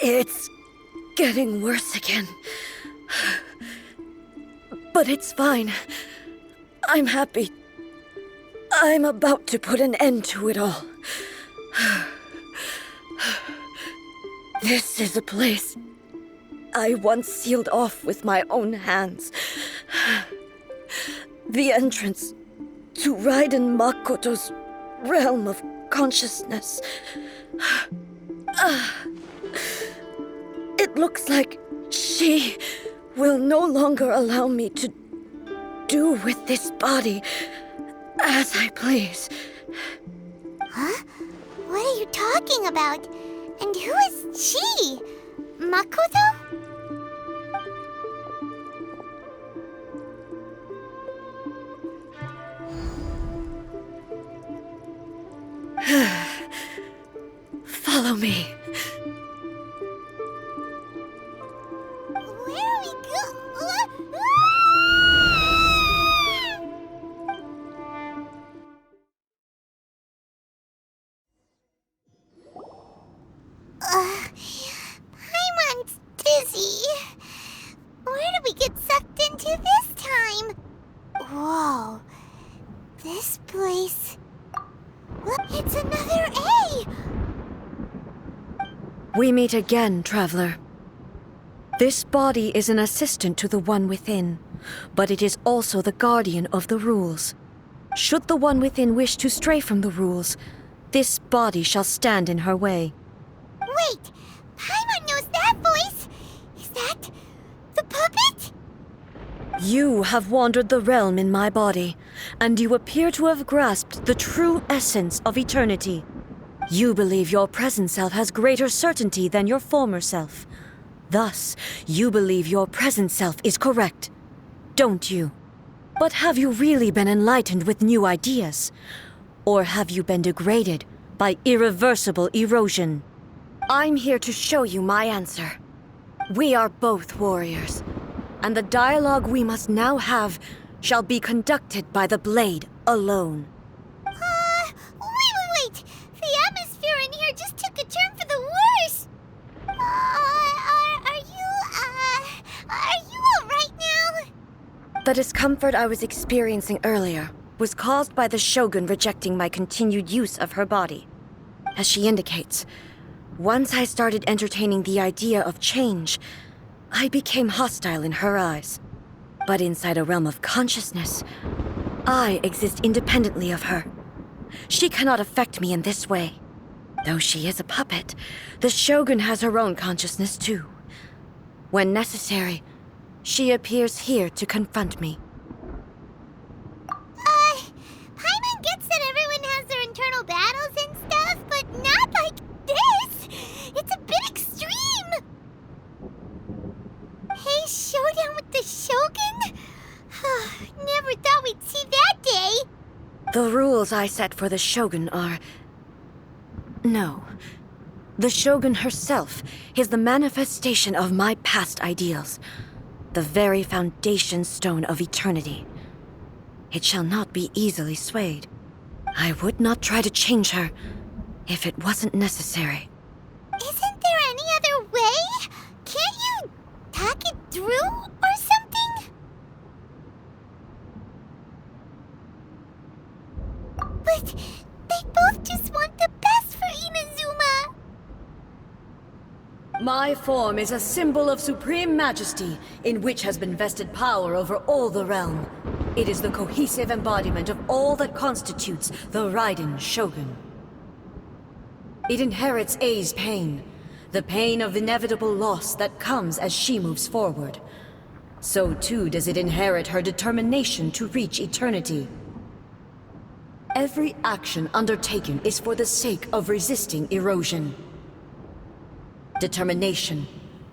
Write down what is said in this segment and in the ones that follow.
It's getting worse again. But it's fine. I'm happy. I'm about to put an end to it all. This is a place I once sealed off with my own hands. The entrance to Raiden Makoto's realm of consciousness. It looks like she will no longer allow me to do with this body as I please. Huh? What are you talking about? And who is she? Makoto? Follow me. Where are we Paimon's dizzy. Where did we get sucked into this time? Whoa. This place... Look, it's another A! We meet again, traveler. This body is an assistant to the one within, but it is also the guardian of the rules. Should the one within wish to stray from the rules, this body shall stand in her way. Wait! Paimon knows that voice! Is that... the puppet? You have wandered the realm in my body, and you appear to have grasped the true essence of eternity. You believe your present self has greater certainty than your former self. Thus, you believe your present self is correct, don't you? But have you really been enlightened with new ideas? Or have you been degraded by irreversible erosion? I'm here to show you my answer. We are both warriors, and the dialogue we must now have shall be conducted by the blade alone. Wait! The atmosphere in here just took a turn for the worse! Are you alright now? The discomfort I was experiencing earlier was caused by the shogun rejecting my continued use of her body. As she indicates, once I started entertaining the idea of change, I became hostile in her eyes. But inside a realm of consciousness, I exist independently of her. She cannot affect me in this way. Though she is a puppet, the shogun has her own consciousness too. When necessary, she appears here to confront me. Paimon gets that everyone has their internal battles and stuff, but not like this! It's a bit extreme! Hey, showdown with the shogun? Never thought we'd see that day! The rules I set for the shogun are... No. The shogun herself is the manifestation of my past ideals. The very foundation stone of eternity. It shall not be easily swayed. I would not try to change her if it wasn't necessary. Isn't there any other way? Can't you talk it through or something? But they both just want the best for Inazuma. My form is a symbol of supreme majesty, in which has been vested power over all the realm. It is the cohesive embodiment of all that constitutes the Raiden Shogun. It inherits Ei's pain, the pain of inevitable loss that comes as she moves forward. So too does it inherit her determination to reach eternity. Every action undertaken is for the sake of resisting erosion. Determination,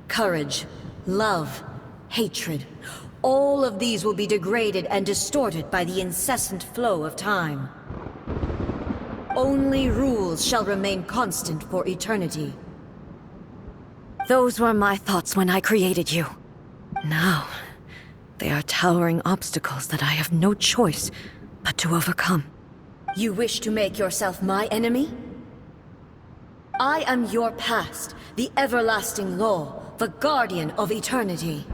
courage, love, hatred, all of these will be degraded and distorted by the incessant flow of time. Only rules shall remain constant for eternity. Those were my thoughts when I created you. Now, they are towering obstacles that I have no choice but to overcome. You wish to make yourself my enemy? I am your past, the everlasting law, the guardian of eternity.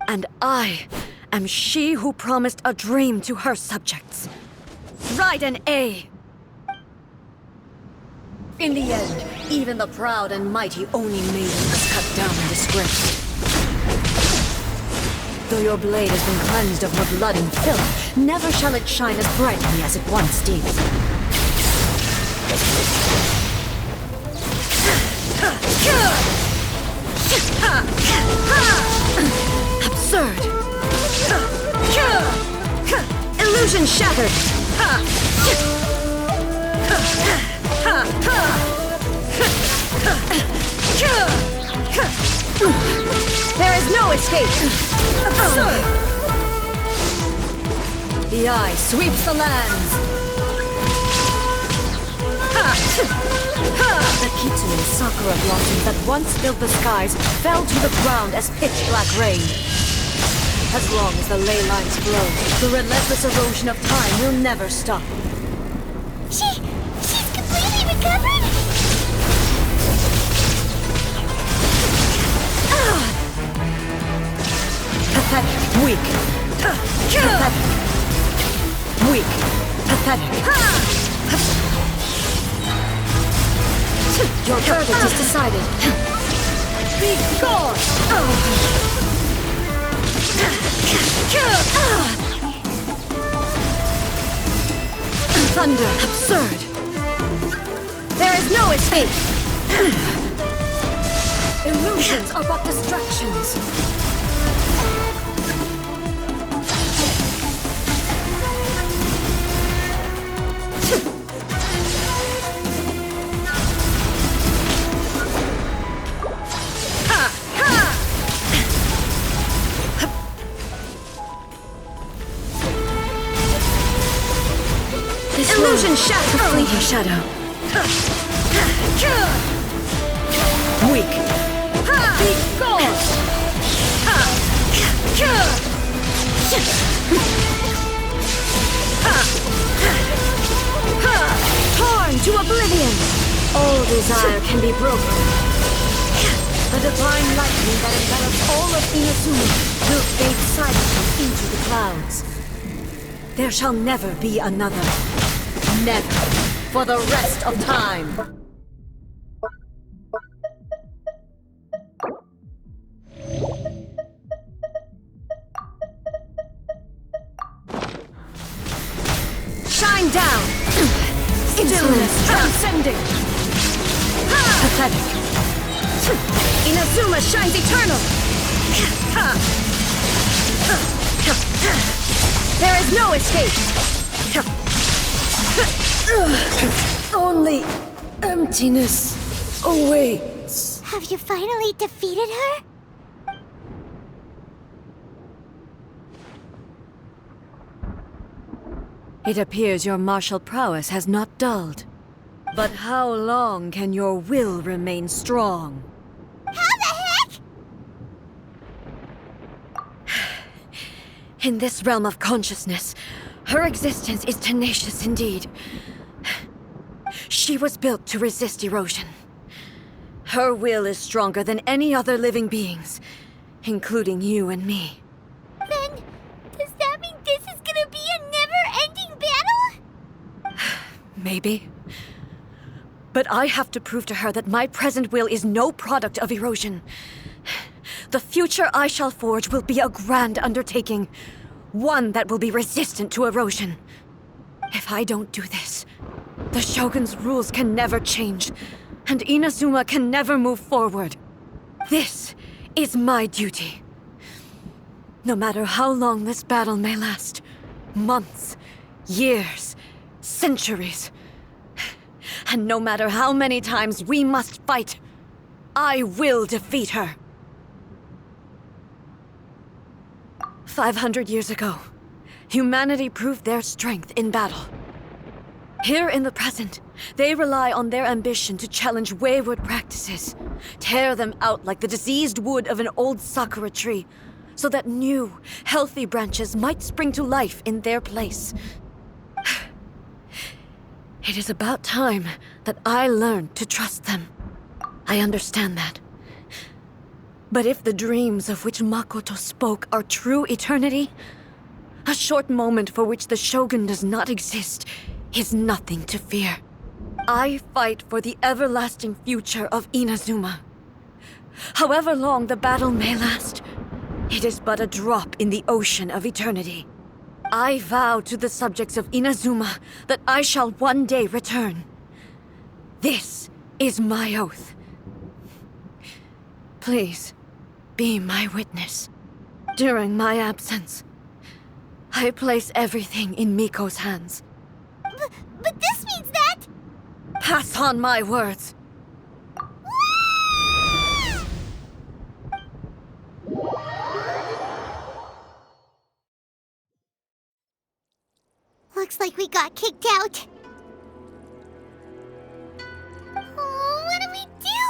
And I am she who promised a dream to her subjects. Raiden Ei. In the end, even the proud and mighty Oni maiden was cut down and disgraced. Though your blade has been cleansed of her blood and filth, never shall it shine as brightly as it once did. Absurd! Illusion shattered! There is no escape! Absurd! The eye sweeps the lands! The kitsune sakura blossoms that once filled the skies fell to the ground as pitch-black rain. As long as the ley lines flow, the relentless erosion of time will never stop. She's completely recovered? Pathetic. Weak. Pathetic. Weak. Pathetic. Your verdict is decided. Be gone! Thunder. Absurd. There is no escape. Illusions are but distractions. Illusion shadow. Fleeting shadow. Weak. Be gone. Torn to oblivion. All desire can be broken. The divine lightning that envelops all of Inazuma will fade silently into the clouds. There shall never be another. Never. For the rest of time. Shine down! Stillness transcending! Pathetic. Inazuma shines eternal! There is no escape! Only emptiness awaits. Have you finally defeated her? It appears your martial prowess has not dulled. But how long can your will remain strong? How the heck? In this realm of consciousness, her existence is tenacious indeed. She was built to resist erosion. Her will is stronger than any other living being's, including you and me. Then, does that mean this is gonna be a never-ending battle? Maybe. But I have to prove to her that my present will is no product of erosion. The future I shall forge will be a grand undertaking, one that will be resistant to erosion. If I don't do this, the Shogun's rules can never change, and Inazuma can never move forward. This is my duty. No matter how long this battle may last, months, years, centuries, and no matter how many times we must fight, I will defeat her. 500 years ago, humanity proved their strength in battle. Here in the present, they rely on their ambition to challenge wayward practices, tear them out like the diseased wood of an old sakura tree, so that new, healthy branches might spring to life in their place. It is about time that I learned to trust them. I understand that. But if the dreams of which Makoto spoke are true eternity, a short moment for which the shogun does not exist is nothing to fear. I fight for the everlasting future of Inazuma. However long the battle may last, it is but a drop in the ocean of eternity. I vow to the subjects of Inazuma that I shall one day return. This is my oath. Please, be my witness. During my absence, I place everything in Miko's hands. But this means that... Pass on my words. Looks like we got kicked out. Oh, what do we do?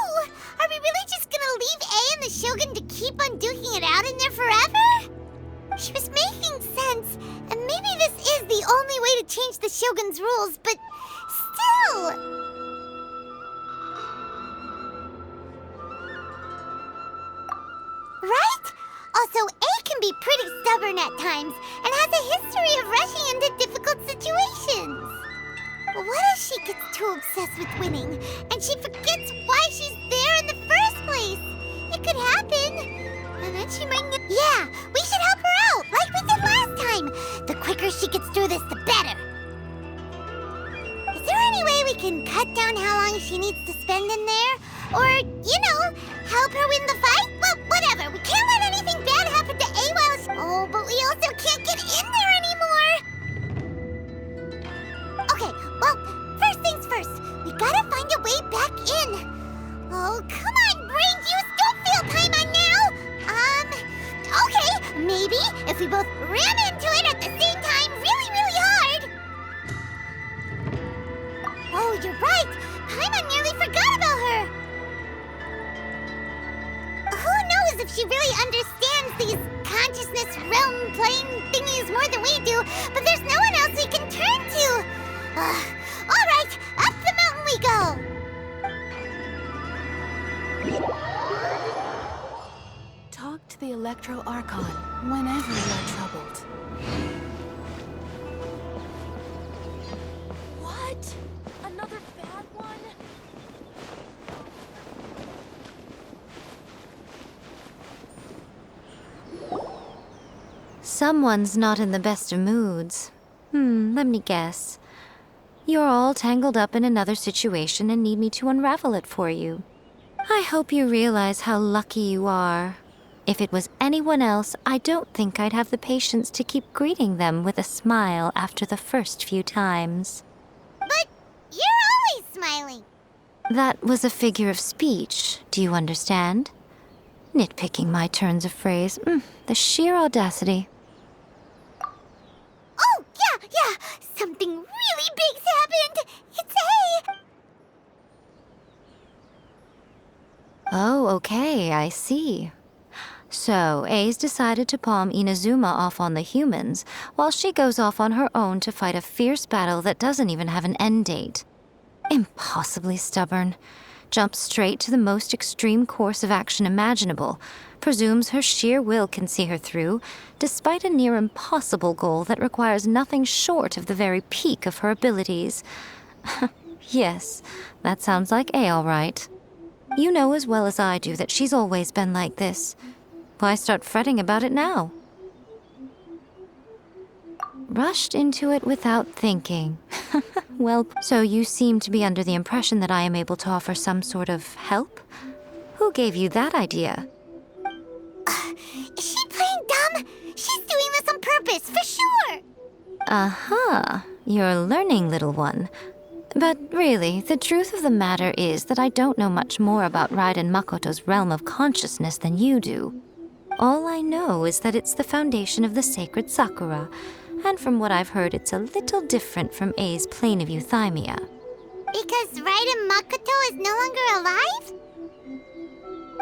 Are we really just gonna leave A and the Shogun to keep on duking it out in there forever? She was making sense, and maybe this is the only way to change the Shogun's rules, but still... Right? Also, A can be pretty stubborn at times, and has a history of rushing into difficult situations. What if she gets too obsessed with winning, and she forgets why she's there in the first place? It could happen. And then she might... Yeah, we should help her out, like we did last time. The quicker she gets through this, the better. Is there any way we can cut down how long she needs to spend in there? Or, help her win the fight? Well, whatever. We can't let anything bad happen to A while she... Oh, but we also can't get in there anymore. Okay, well, first things first. We gotta find a way back in. Oh, come on, brain juice. Don't feel Paimon now. Okay, maybe if we both ran into it at the same time really, really hard. Oh, you're right. Paimon nearly forgot about her. Who knows if she really understands these consciousness realm plane thingies more than we do, but there's no one else we can turn to. All right, up the mountain we go. Talk to the Electro Archon whenever you are troubled. What? Another bad one? Someone's not in the best of moods. Let me guess. You're all tangled up in another situation and need me to unravel it for you. I hope you realize how lucky you are. If it was anyone else, I don't think I'd have the patience to keep greeting them with a smile after the first few times. But you're always smiling. That was a figure of speech, do you understand? Nitpicking my turns of phrase. The sheer audacity. Oh, yeah. Something really big's happened. It's A. Oh, okay, I see. So, A's decided to palm Inazuma off on the humans, while she goes off on her own to fight a fierce battle that doesn't even have an end date. Impossibly stubborn. Jumps straight to the most extreme course of action imaginable, presumes her sheer will can see her through, despite a near impossible goal that requires nothing short of the very peak of her abilities. Yes, that sounds like A all right. You know as well as I do that she's always been like this. Why start fretting about it now? Rushed into it without thinking. Well, so you seem to be under the impression that I am able to offer some sort of help? Who gave you that idea? Is she playing dumb? She's doing this on purpose, for sure. Aha, you're learning, little one. But really, the truth of the matter is that I don't know much more about Raiden Makoto's realm of consciousness than you do. All I know is that it's the foundation of the sacred Sakura, and from what I've heard, it's a little different from A's plane of euthymia. Because Raiden Makoto is no longer alive?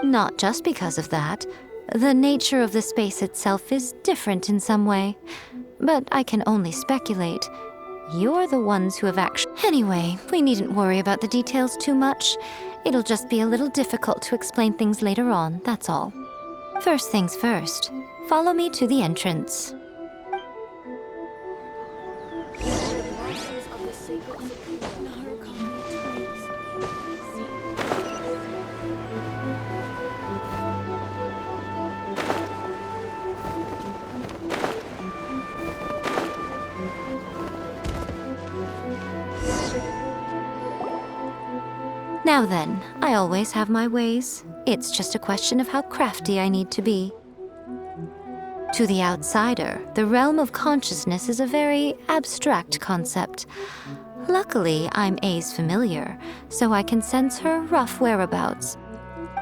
Not just because of that. The nature of the space itself is different in some way. But I can only speculate. You're the ones who have actually... Anyway, we needn't worry about the details too much. It'll just be a little difficult to explain things later on, that's all. First things first, follow me to the entrance. Now then, I always have my ways. It's just a question of how crafty I need to be. To the outsider, the realm of consciousness is a very abstract concept. Luckily, I'm Ei's familiar, so I can sense her rough whereabouts.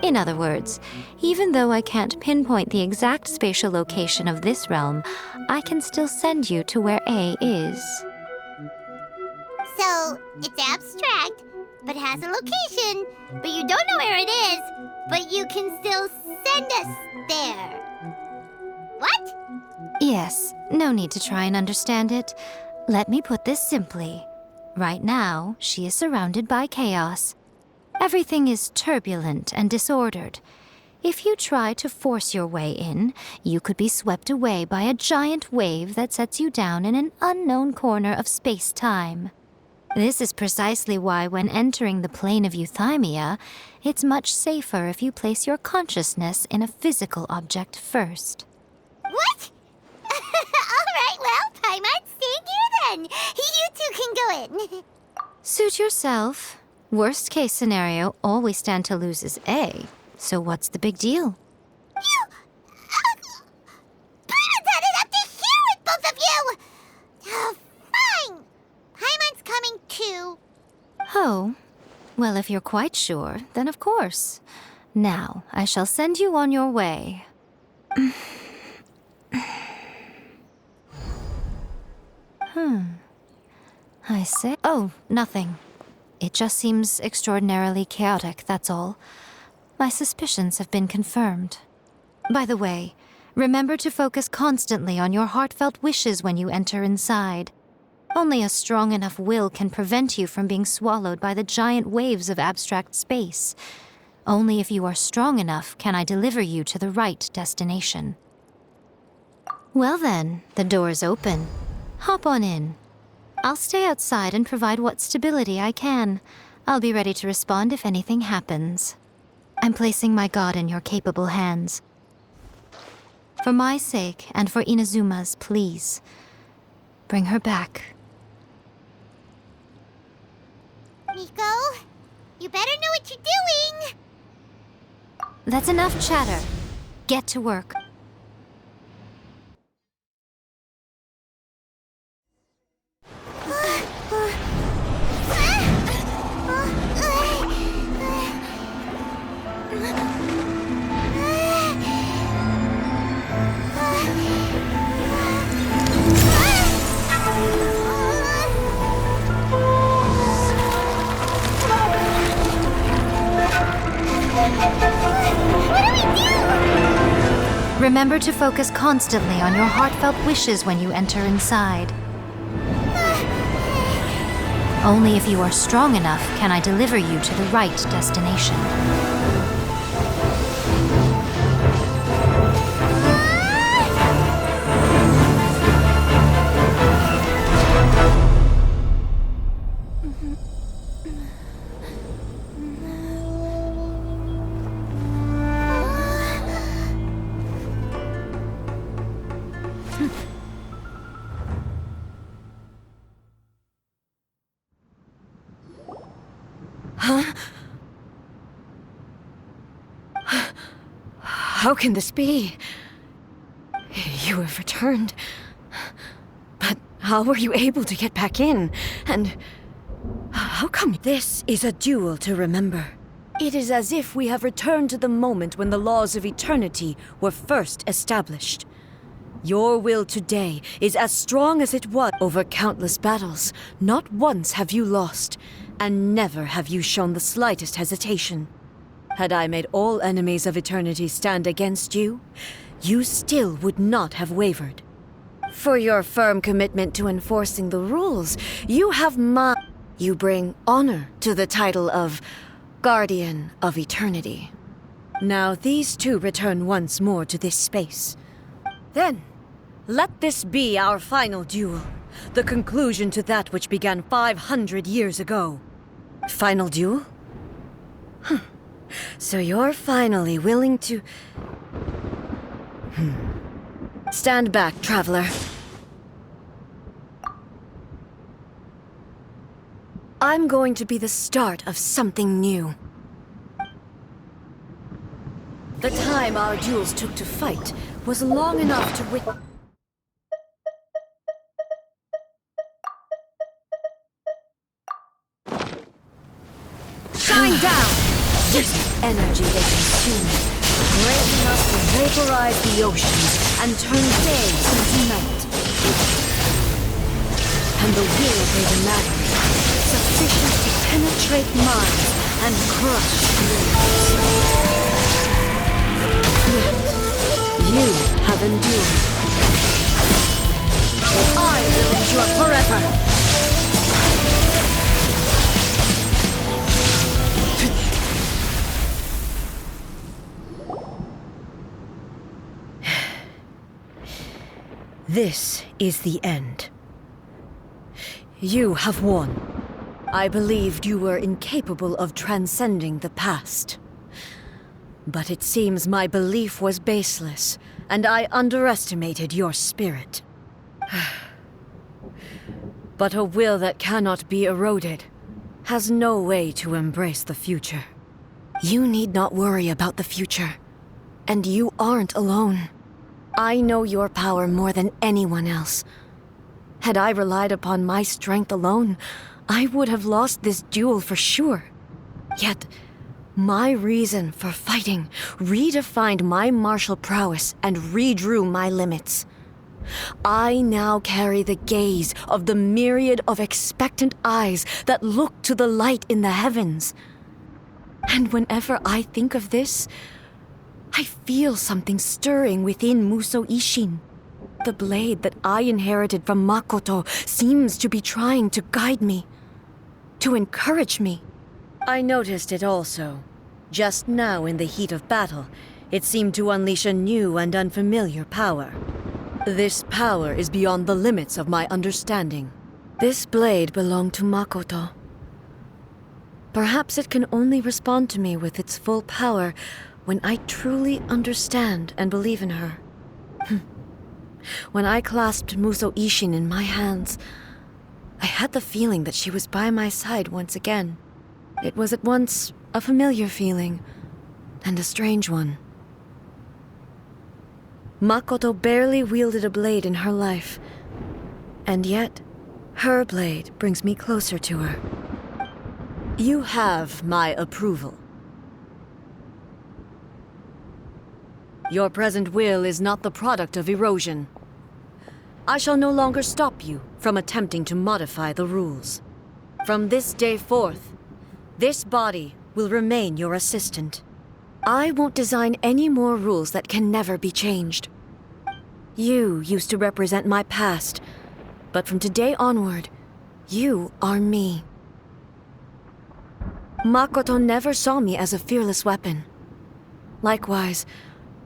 In other words, even though I can't pinpoint the exact spatial location of this realm, I can still send you to where Ei is. So, it's abstract, but has a location, but you don't know where it is, but you can still send us there. What? Yes, no need to try and understand it. Let me put this simply. Right now, she is surrounded by chaos. Everything is turbulent and disordered. If you try to force your way in, you could be swept away by a giant wave that sets you down in an unknown corner of space-time. This is precisely why when entering the plane of euthymia, it's much safer if you place your consciousness in a physical object first. What? Alright, well, Paimon's staying here then. You two can go in. Suit yourself. Worst case scenario, all we stand to lose is Ei. So what's the big deal? You... Paimon's had it up to here with both of you! Oh, fine. Paimon's coming too. Oh, well, if you're quite sure, then of course. Now, I shall send you on your way. I say... Oh, nothing. It just seems extraordinarily chaotic, that's all. My suspicions have been confirmed. By the way, remember to focus constantly on your heartfelt wishes when you enter inside. Only a strong enough will can prevent you from being swallowed by the giant waves of abstract space. Only if you are strong enough can I deliver you to the right destination. Well then, the door's open. Hop on in. I'll stay outside and provide what stability I can. I'll be ready to respond if anything happens. I'm placing my god in your capable hands. For my sake and for Inazuma's, please, bring her back. Nico, you better know what you're doing. That's enough chatter. Get to work. Remember to focus constantly on your heartfelt wishes when you enter inside. Only if you are strong enough can I deliver you to the right destination. How can this be? You have returned. But how were you able to get back in? And how come this is a duel to remember? It is as if we have returned to the moment when the laws of eternity were first established. Your will today is as strong as it was over countless battles. Not once have you lost, and never have you shown the slightest hesitation. Had I made all enemies of eternity stand against you, you still would not have wavered. for your firm commitment to enforcing the rules. You have You bring honor to the title of Guardian of Eternity. Now these two return once more to this space. Then, let this be our final duel, the conclusion to that which began 500 years ago. Final duel? Huh. So you're finally willing to... Stand back, traveler. I'm going to be the start of something new. The time our duels took to fight was long enough to Shine down! This energy they consume, great enough to vaporize the oceans and turn day into night. And the will they demand, sufficient to penetrate minds and crush dreams. Yet, you have endured. I will endure forever! This is the end. You have won. I believed you were incapable of transcending the past. But it seems my belief was baseless, and I underestimated your spirit. But a will that cannot be eroded has no way to embrace the future. You need not worry about the future, and you aren't alone. I know your power more than anyone else. Had I relied upon my strength alone, I would have lost this duel for sure. Yet, my reason for fighting redefined my martial prowess and redrew my limits. I now carry the gaze of the myriad of expectant eyes that look to the light in the heavens. And whenever I think of this, I feel something stirring within Musou Ishin. The blade that I inherited from Makoto seems to be trying to guide me, to encourage me. I noticed it also. Just now in the heat of battle, it seemed to unleash a new and unfamiliar power. This power is beyond the limits of my understanding. This blade belonged to Makoto. Perhaps it can only respond to me with its full power when I truly understand and believe in her. When I clasped Musou Ishin in my hands, I had the feeling that she was by my side once again. It was at once a familiar feeling and a strange one. Makoto barely wielded a blade in her life, and yet her blade brings me closer to her. You have my approval. Your present will is not the product of erosion. I shall no longer stop you from attempting to modify the rules. From this day forth, this body will remain your assistant. I won't design any more rules that can never be changed. You used to represent my past, but from today onward, you are me. Makoto never saw me as a fearless weapon. Likewise,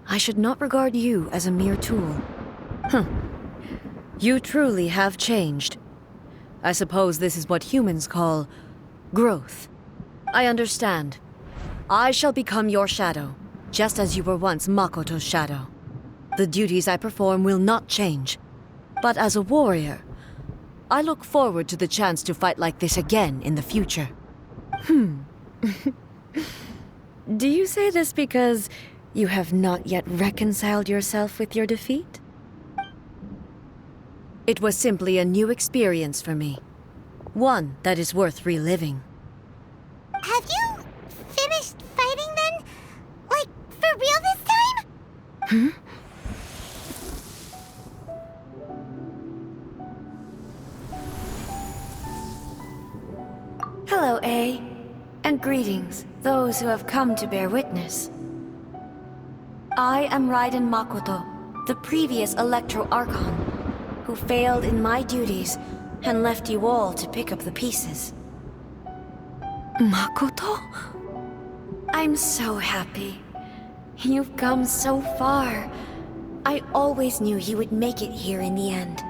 I should not regard you as a mere tool. You truly have changed. I suppose this is what humans call growth. I understand. I shall become your shadow, just as you were once Makoto's shadow. The duties I perform will not change. But as a warrior, I look forward to the chance to fight like this again in the future. Do you say this because you have not yet reconciled yourself with your defeat? It was simply a new experience for me. One that is worth reliving. Have you finished fighting then? Like, for real this time? Hello, Ei, and greetings, those who have come to bear witness. I am Raiden Makoto, the previous Electro Archon, who failed in my duties and left you all to pick up the pieces. Makoto? I'm so happy. You've come so far. I always knew you would make it here in the end.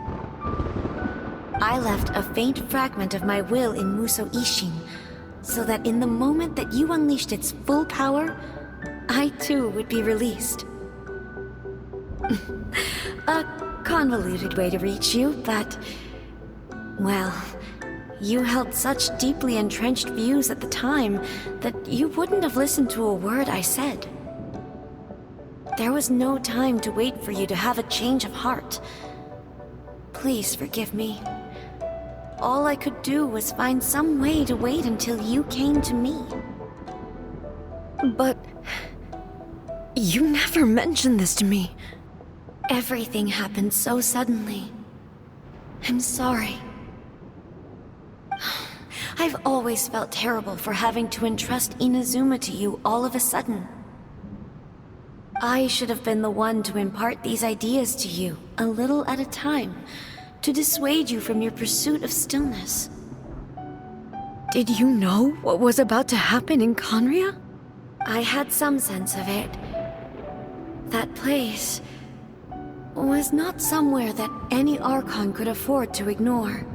I left a faint fragment of my will in Muso Ishin, so that in the moment that you unleashed its full power, I too would be released. A convoluted way to reach you, but... well, you held such deeply entrenched views at the time that you wouldn't have listened to a word I said. There was no time to wait for you to have a change of heart. Please forgive me. All I could do was find some way to wait until you came to me. But... you never mentioned this to me. Everything happened so suddenly. I'm sorry. I've always felt terrible for having to entrust Inazuma to you all of a sudden. I should have been the one to impart these ideas to you, a little at a time, to dissuade you from your pursuit of stillness. Did you know what was about to happen in Conria? I had some sense of it. That place was not somewhere that any Archon could afford to ignore.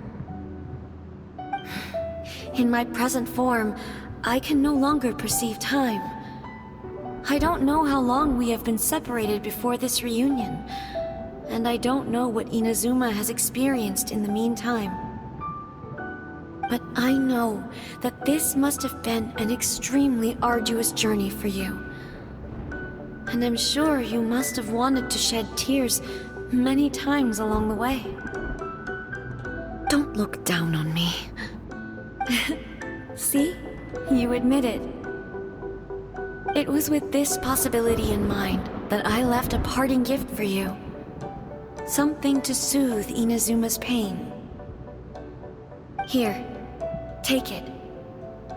In my present form, I can no longer perceive time. I don't know how long we have been separated before this reunion, and I don't know what Inazuma has experienced in the meantime. But I know that this must have been an extremely arduous journey for you. And I'm sure you must have wanted to shed tears many times along the way. Don't look down on me. See? You admit it. It was with this possibility in mind that I left a parting gift for you. Something to soothe Inazuma's pain. Here, take it,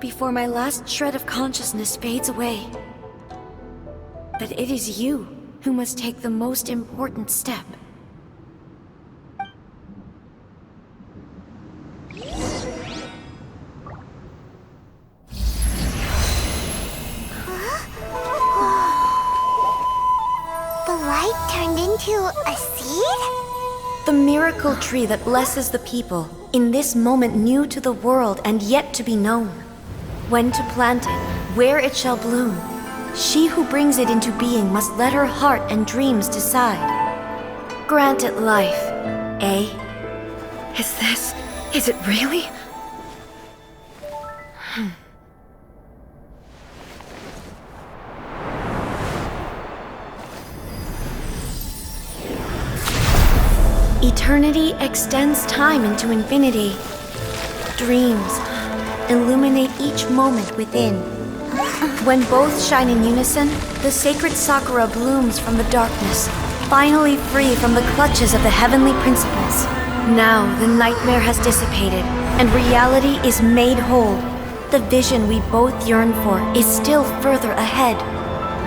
before my last shred of consciousness fades away. But it is you who must take the most important step. The light turned into a seed? The miracle tree that blesses the people, in this moment new to the world and yet to be known. When to plant it, where it shall bloom. She who brings it into being must let her heart and dreams decide. Grant it life, Ei? Is it really? Eternity extends time into infinity. Dreams illuminate each moment within. When both shine in unison, the sacred Sakura blooms from the darkness, finally free from the clutches of the heavenly principles. Now the nightmare has dissipated, and reality is made whole. The vision we both yearn for is still further ahead.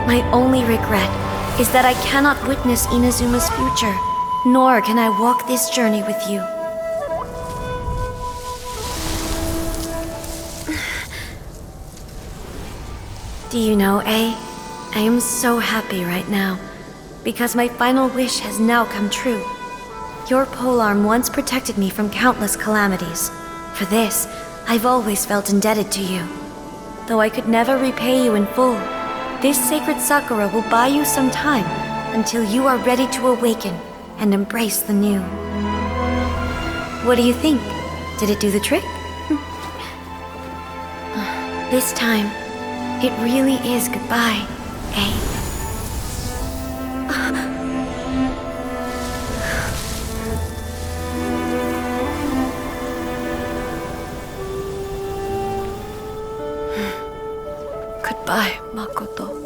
My only regret is that I cannot witness Inazuma's future, nor can I walk this journey with you. Do you know, Ei? I am so happy right now, because my final wish has now come true. Your polearm once protected me from countless calamities. For this, I've always felt indebted to you. Though I could never repay you in full, this sacred Sakura will buy you some time until you are ready to awaken and embrace the new. What do you think? Did it do the trick? This time, it really is goodbye, Ei. Goodbye, Makoto.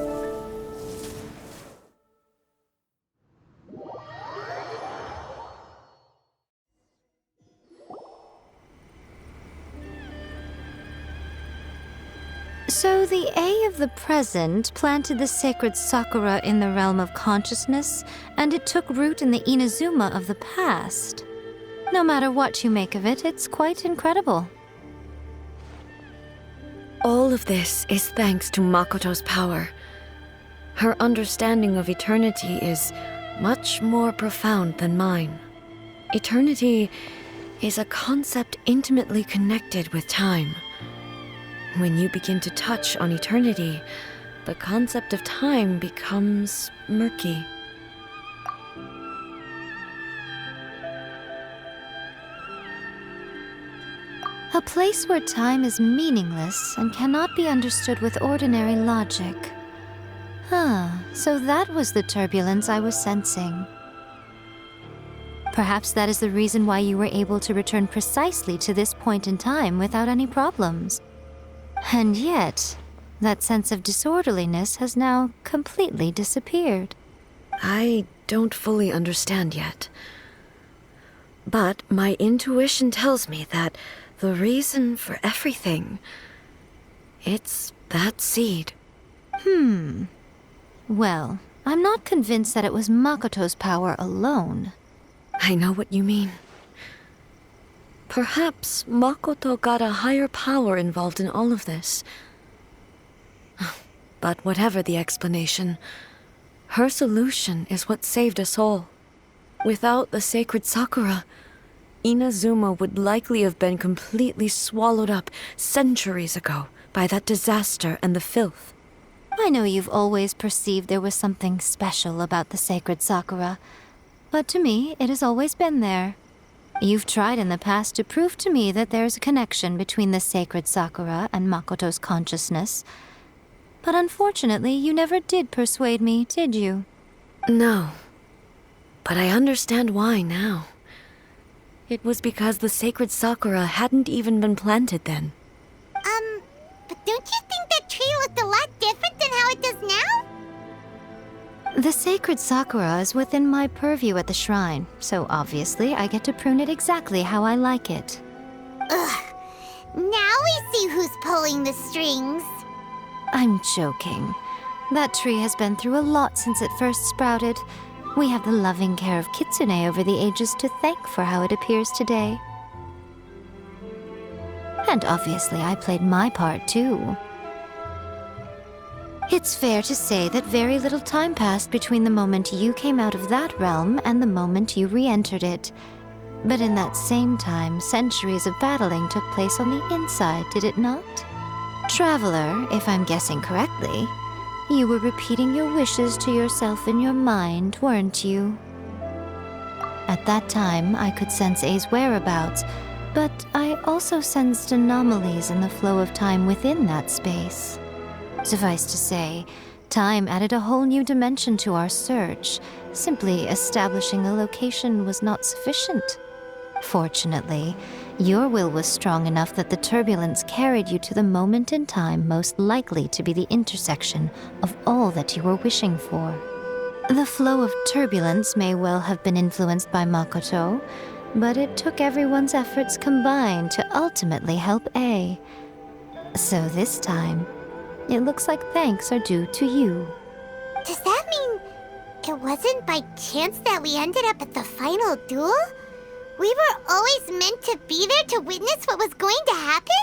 So the Ei of the present planted the sacred Sakura in the realm of consciousness, and it took root in the Inazuma of the past. No matter what you make of it, it's quite incredible. All of this is thanks to Makoto's power. Her understanding of eternity is much more profound than mine. Eternity is a concept intimately connected with time. When you begin to touch on eternity, the concept of time becomes murky. A place where time is meaningless and cannot be understood with ordinary logic. So that was the turbulence I was sensing. Perhaps that is the reason why you were able to return precisely to this point in time without any problems. And yet, that sense of disorderliness has now completely disappeared. I don't fully understand yet. But my intuition tells me that the reason for everything, it's that seed. Well, I'm not convinced that it was Makoto's power alone. I know what you mean. Perhaps Makoto got a higher power involved in all of this. But whatever the explanation, her solution is what saved us all. Without the sacred Sakura, Inazuma would likely have been completely swallowed up centuries ago by that disaster and the filth. I know you've always perceived there was something special about the sacred Sakura, but to me, it has always been there. You've tried in the past to prove to me that there's a connection between the sacred Sakura and Makoto's consciousness, but unfortunately, you never did persuade me, did you? No, but I understand why now. It was because the sacred Sakura hadn't even been planted then. But don't you think that tree looked a lot different than how it does now? The sacred Sakura is within my purview at the shrine, so obviously I get to prune it exactly how I like it. Ugh. Now we see who's pulling the strings. I'm joking. That tree has been through a lot since it first sprouted. We have the loving care of Kitsune over the ages to thank for how it appears today. And obviously I played my part too. It's fair to say that very little time passed between the moment you came out of that realm and the moment you re-entered it. But in that same time, centuries of battling took place on the inside, did it not? Traveler, if I'm guessing correctly, you were repeating your wishes to yourself in your mind, weren't you? At that time, I could sense Ei's whereabouts, but I also sensed anomalies in the flow of time within that space. Suffice to say, time added a whole new dimension to our search. Simply establishing a location was not sufficient. Fortunately, your will was strong enough that the turbulence carried you to the moment in time most likely to be the intersection of all that you were wishing for. The flow of turbulence may well have been influenced by Makoto, but it took everyone's efforts combined to ultimately help Ei. So this time, it looks like thanks are due to you. Does that mean it wasn't by chance that we ended up at the final duel? We were always meant to be there to witness what was going to happen?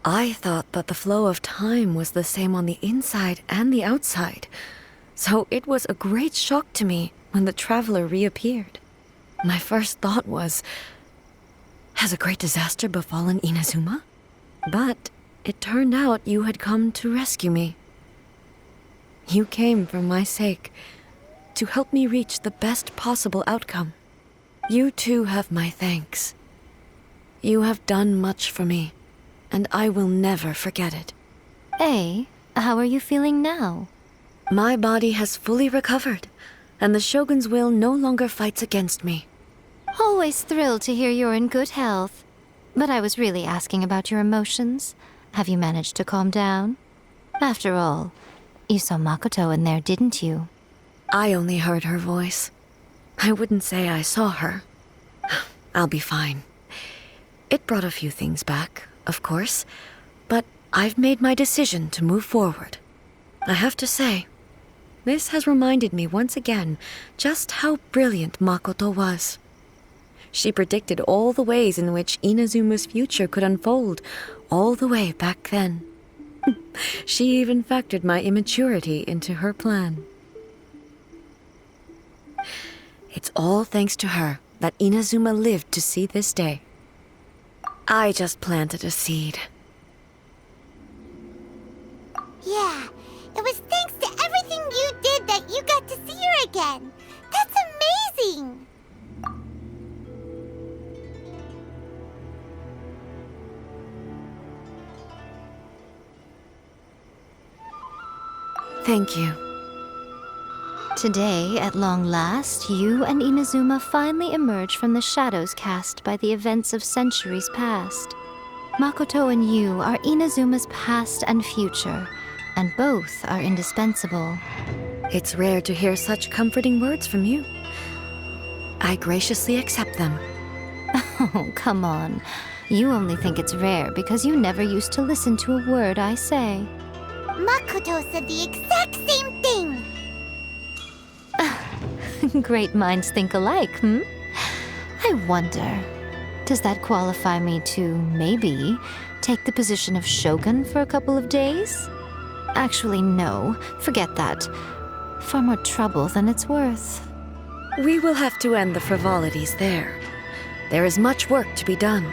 I thought that the flow of time was the same on the inside and the outside, so it was a great shock to me when the traveler reappeared. My first thought was, has a great disaster befallen Inazuma? But it turned out you had come to rescue me. You came for my sake, to help me reach the best possible outcome. You too have my thanks. You have done much for me, and I will never forget it. Ei, how are you feeling now? My body has fully recovered, and the Shogun's will no longer fights against me. Always thrilled to hear you're in good health. But I was really asking about your emotions. Have you managed to calm down? After all, you saw Makoto in there, didn't you? I only heard her voice. I wouldn't say I saw her. I'll be fine. It brought a few things back, of course, but I've made my decision to move forward. I have to say, this has reminded me once again just how brilliant Makoto was. She predicted all the ways in which Inazuma's future could unfold, all the way back then. She even factored my immaturity into her plan. It's all thanks to her that Inazuma lived to see this day. I just planted a seed. Yeah, it was thanks to everything you did that you got to see her again. That's amazing! Thank you. Today, at long last, you and Inazuma finally emerge from the shadows cast by the events of centuries past. Makoto and you are Inazuma's past and future, and both are indispensable. It's rare to hear such comforting words from you. I graciously accept them. Oh, come on. You only think it's rare because you never used to listen to a word I say. Makoto said the exact same thing! Great minds think alike, hmm? I wonder, does that qualify me to, maybe, take the position of shogun for a couple of days? Actually, no. Forget that. Far more trouble than it's worth. We will have to end the frivolities there. There is much work to be done.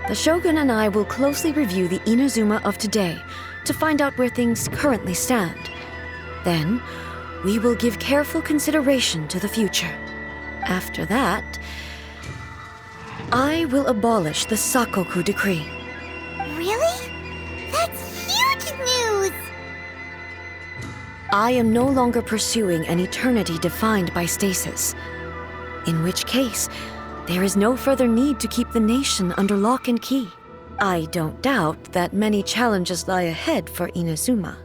The Shogun and I will closely review the Inazuma of today to find out where things currently stand. Then, we will give careful consideration to the future. After that, I will abolish the Sakoku decree. Really? That's huge news! I am no longer pursuing an eternity defined by stasis. In which case, there is no further need to keep the nation under lock and key. I don't doubt that many challenges lie ahead for Inazuma.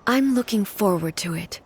I'm looking forward to it.